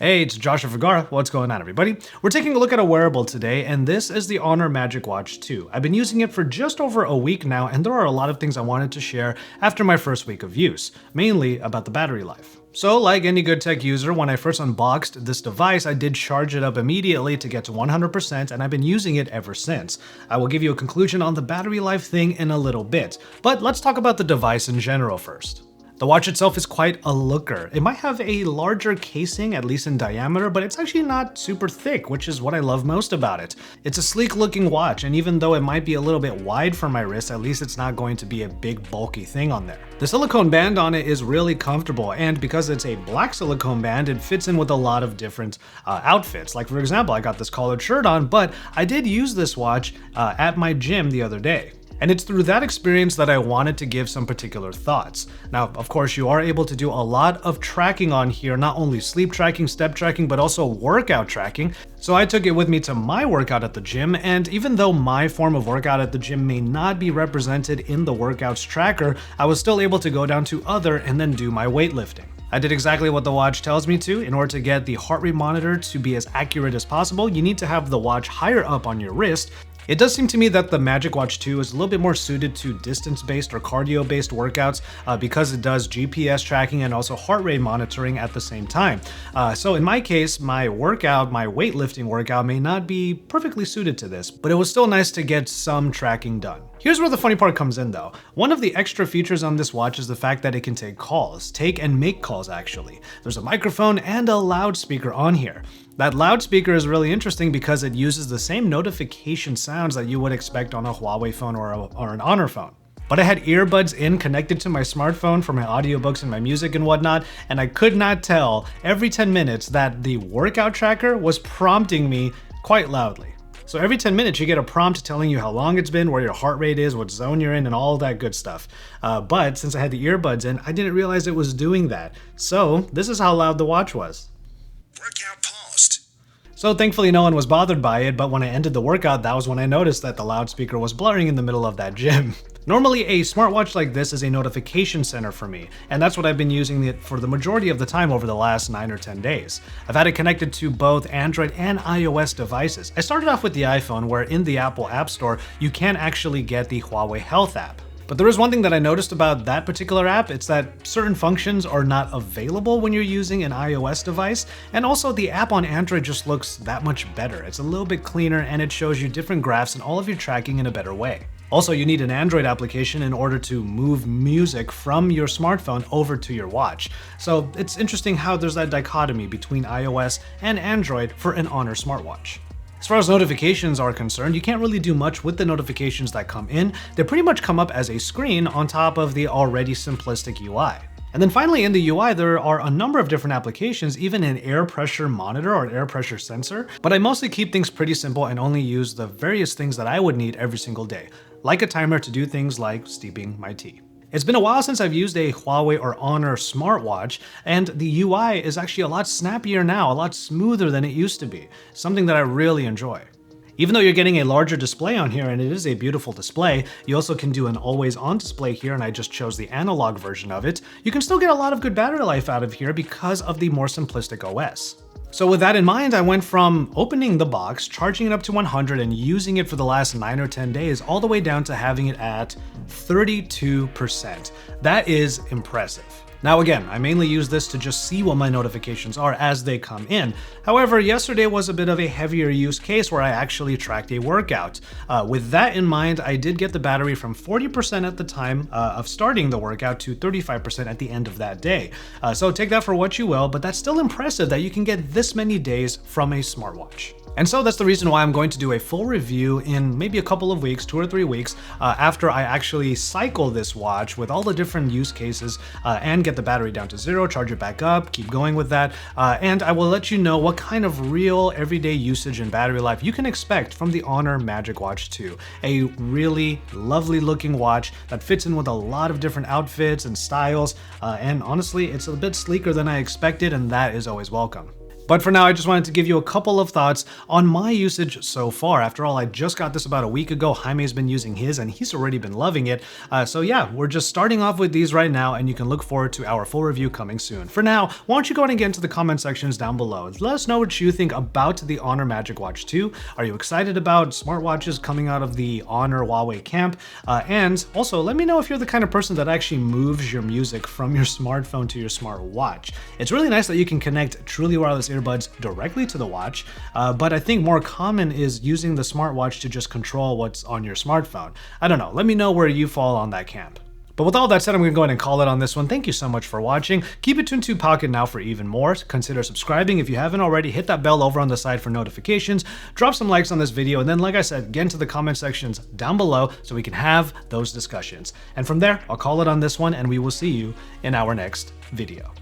Hey, it's Joshua Vergara. What's going on, everybody? We're taking a look at a wearable today, and this is the Honor Magic Watch 2. I've been using it for just over a week now, and there are a lot of things I wanted to share after my first week of use, mainly about the battery life. So, like any good tech user, when I first unboxed this device, I did charge it up immediately to get to 100%, and I've been using it ever since. I will give you a conclusion on the battery life thing in a little bit, but let's talk about the device in general first. The watch itself is quite a looker. It might have a larger casing, at least in diameter, but it's actually not super thick, which is what I love most about it. It's a sleek looking watch, and even though it might be a little bit wide for my wrist, at least it's not going to be a big bulky thing on there. The silicone band on it is really comfortable, and because it's a black silicone band, it fits in with a lot of different outfits. Like for example, I got this collared shirt on, but I did use this watch at my gym the other day. And it's through that experience that I wanted to give some particular thoughts. Now, of course, you are able to do a lot of tracking on here, not only sleep tracking, step tracking, but also workout tracking. So I took it with me to my workout at the gym, and even though my form of workout at the gym may not be represented in the workouts tracker, I was still able to go down to other and then do my weightlifting. I did exactly what the watch tells me to. In order to get the heart rate monitor to be as accurate as possible, you need to have the watch higher up on your wrist. It does seem to me that the Magic Watch 2 is a little bit more suited to distance-based or cardio-based workouts because it does GPS tracking and also heart rate monitoring at the same time. So in my case, my weightlifting workout may not be perfectly suited to this, but it was still nice to get some tracking done. Here's where the funny part comes in though. One of the extra features on this watch is the fact that it can take and make calls actually. There's a microphone and a loudspeaker on here. That loudspeaker is really interesting because it uses the same notification sounds that you would expect on a Huawei phone or an Honor phone. But I had earbuds in connected to my smartphone for my audiobooks and my music and whatnot, and I could not tell every 10 minutes that the workout tracker was prompting me quite loudly. So every 10 minutes you get a prompt telling you how long it's been, where your heart rate is, what zone you're in, and all that good stuff. But since I had the earbuds in, I didn't realize it was doing that. So this is how loud the watch was. Workout paused. So thankfully no one was bothered by it, but when I ended the workout, that was when I noticed that the loudspeaker was blaring in the middle of that gym. Normally a smartwatch like this is a notification center for me, and that's what I've been using it for the majority of the time over the last 9 or 10 days. I've had it connected to both Android and iOS devices. I started off with the iPhone, where in the Apple App Store, you can actually get the Huawei Health app. But there is one thing that I noticed about that particular app, it's that certain functions are not available when you're using an iOS device, and also the app on Android just looks that much better. It's a little bit cleaner and it shows you different graphs and all of your tracking in a better way. Also, you need an Android application in order to move music from your smartphone over to your watch. So it's interesting how there's that dichotomy between iOS and Android for an Honor smartwatch. As far as notifications are concerned, you can't really do much with the notifications that come in. They pretty much come up as a screen on top of the already simplistic UI. And then finally in the UI, there are a number of different applications, even an air pressure monitor or an air pressure sensor, but I mostly keep things pretty simple and only use the various things that I would need every single day, like a timer to do things like steeping my tea. It's been a while since I've used a Huawei or Honor smartwatch, and the UI is actually a lot snappier now, a lot smoother than it used to be, something that I really enjoy. Even though you're getting a larger display on here, and it is a beautiful display, you also can do an always on display here, and I just chose the analog version of it. You can still get a lot of good battery life out of here because of the more simplistic OS. So with that in mind, I went from opening the box, charging it up to 100 and using it for the last 9 or 10 days, all the way down to having it at 32%. That is impressive. Now again, I mainly use this to just see what my notifications are as they come in. However, yesterday was a bit of a heavier use case where I actually tracked a workout. With that in mind, I did get the battery from 40% at the time of starting the workout to 35% at the end of that day. So take that for what you will, but that's still impressive that you can get this many days from a smartwatch. And so that's the reason why I'm going to do a full review in maybe a couple of weeks, 2 or 3 weeks, after I actually cycle this watch with all the different use cases and get the battery down to 0, charge it back up, keep going with that. And I will let you know what kind of real everyday usage and battery life you can expect from the Honor Magic Watch 2. A really lovely looking watch that fits in with a lot of different outfits and styles. And honestly, it's a bit sleeker than I expected, and that is always welcome. But for now, I just wanted to give you a couple of thoughts on my usage so far. After all, I just got this about a week ago. Jaime's been using his and he's already been loving it. So yeah, we're just starting off with these right now, and you can look forward to our full review coming soon. For now, why don't you go ahead and get into the comment sections down below. Let us know what you think about the Honor Magic Watch 2. Are you excited about smartwatches coming out of the Honor Huawei camp? And also, let me know if you're the kind of person that actually moves your music from your smartphone to your smartwatch. It's really nice that you can connect truly wireless earbuds directly to the watch, but I think more common is using the smartwatch to just control what's on your smartphone. I don't know, let me know where you fall on that camp. But with all that said, I'm going to go ahead and call it on this one. Thank you so much for watching. Keep it tuned to Pocket Now for even more. Consider subscribing if you haven't already. Hit that bell over on the side for notifications. Drop some likes on this video. And then, like I said, get into the comment sections down below so we can have those discussions. And from there, I'll call it on this one, and we will see you in our next video.